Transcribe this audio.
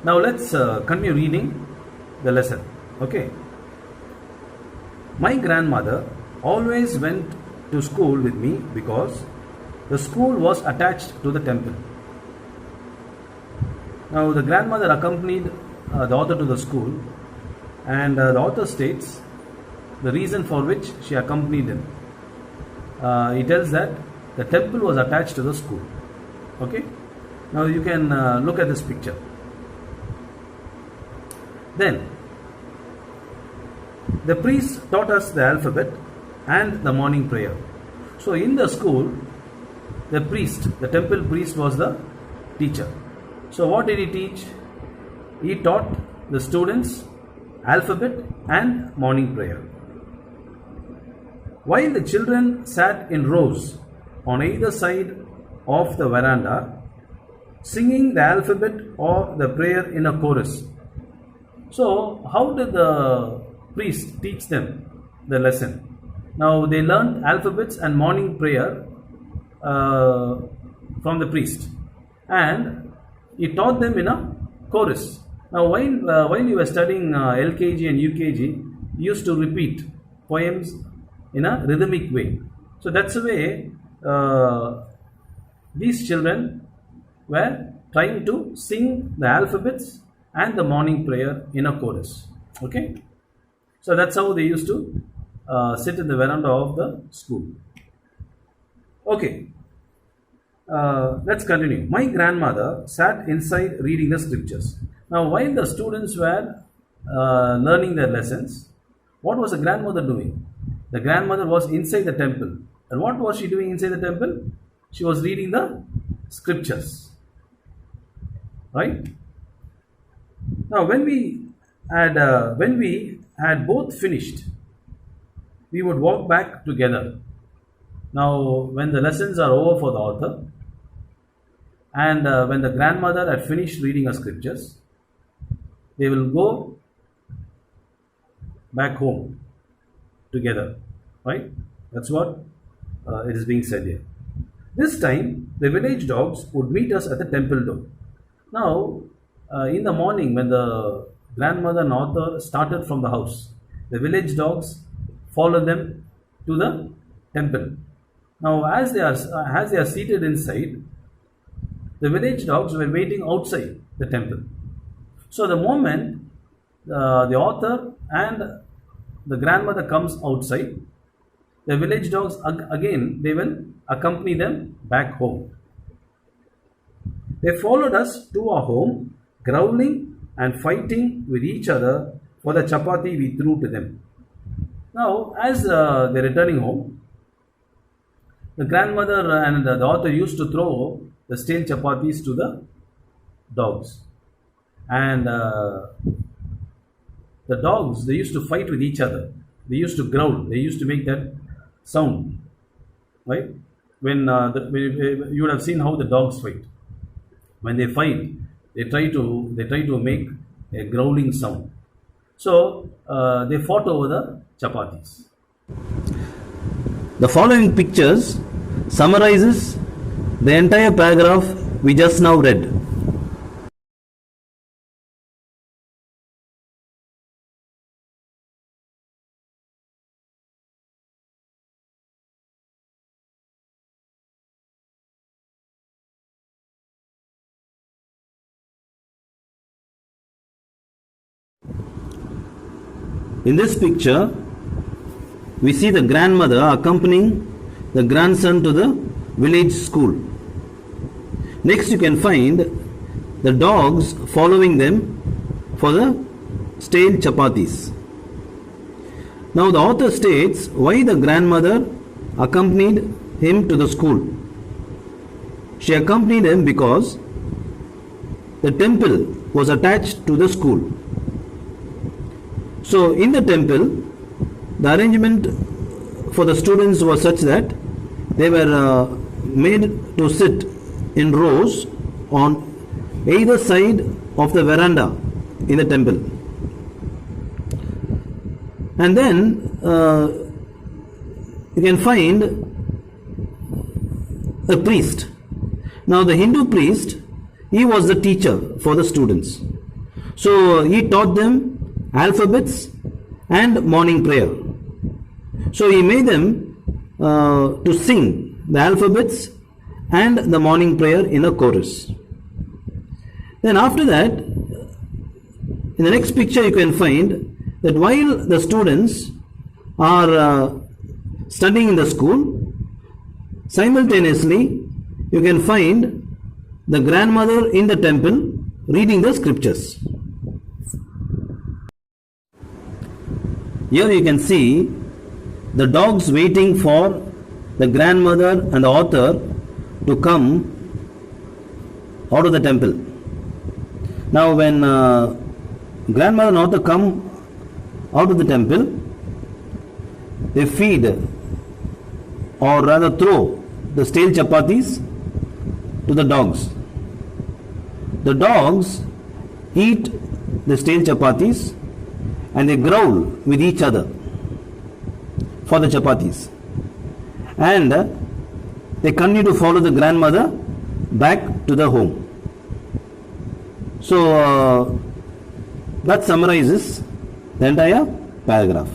Now let's continue reading the lesson. Okay. My grandmother always went to school with me because the school was attached to the temple. Now the grandmother accompanied the author to the school, and the author states the reason for which she accompanied him. He tells that the temple was attached to the school. Okay. Now you can look at this picture. Then the priest taught us the alphabet and the morning prayer. So in the school, the temple priest was the teacher. So what did he teach? He taught the students alphabet and morning prayer. While the children sat in rows on either side of the veranda, singing the alphabet or the prayer in a chorus. So how did the priest teach them the lesson? Now they learned alphabets and morning prayer from the priest, and he taught them in a chorus. Now while you were studying LKG and UKG, you used to repeat poems in a rhythmic way. So that's the way these children were trying to sing the alphabets and the morning prayer in a chorus. Okay. So that's how they used to sit in the veranda of the school. Okay. Let's continue. My grandmother sat inside reading the scriptures. Now while the students were learning their lessons, what was the grandmother doing? The grandmother was inside the temple. And what was she doing inside the temple? She was reading the scriptures. Right? Now when we had both finished, we would walk back together. Now when the lessons are over for the author, and when the grandmother had finished reading her scriptures, they will go back home together. Right? That's what it is being said here. This time the village dogs would meet us at the temple door. Now in the morning, when the grandmother and author started from the house, the village dogs followed them to the temple. Now as they are seated inside, the village dogs were waiting outside the temple. So the moment the author and the grandmother comes outside, the village dogs again, they will accompany them back home. They followed us to our home, growling and fighting with each other for the chapati we threw to them. Now, as they're returning home, the grandmother and the author used to throw the stale chapatis to the dogs. And the dogs, they used to fight with each other. They used to growl. They used to make that sound. Right? When you would have seen how the dogs fight. When they fight, they try to make a growling sound. So they fought over the chapatis. The following pictures summarizes the entire paragraph we just now read. In this picture, we see the grandmother accompanying the grandson to the village school. Next, you can find the dogs following them for the stale chapatis. Now, the author states why the grandmother accompanied him to the school. She accompanied him because the temple was attached to the school. So in the temple, the arrangement for the students was such that they were made to sit in rows on either side of the veranda in the temple. And then you can find a priest. Now the Hindu priest, he was the teacher for the students. So he taught them alphabets and morning prayer. So he made them to sing the alphabets and the morning prayer in a chorus. Then after that, in the next picture you can find that while the students are studying in the school, simultaneously you can find the grandmother in the temple reading the scriptures. Here you can see the dogs waiting for the grandmother and the author to come out of the temple. Now when grandmother and author come out of the temple, they feed or rather throw the stale chapatis to the dogs. The dogs eat the stale chapatis and they growl with each other for the chapatis, and they continue to follow the grandmother back to the home. So that summarizes the entire paragraph.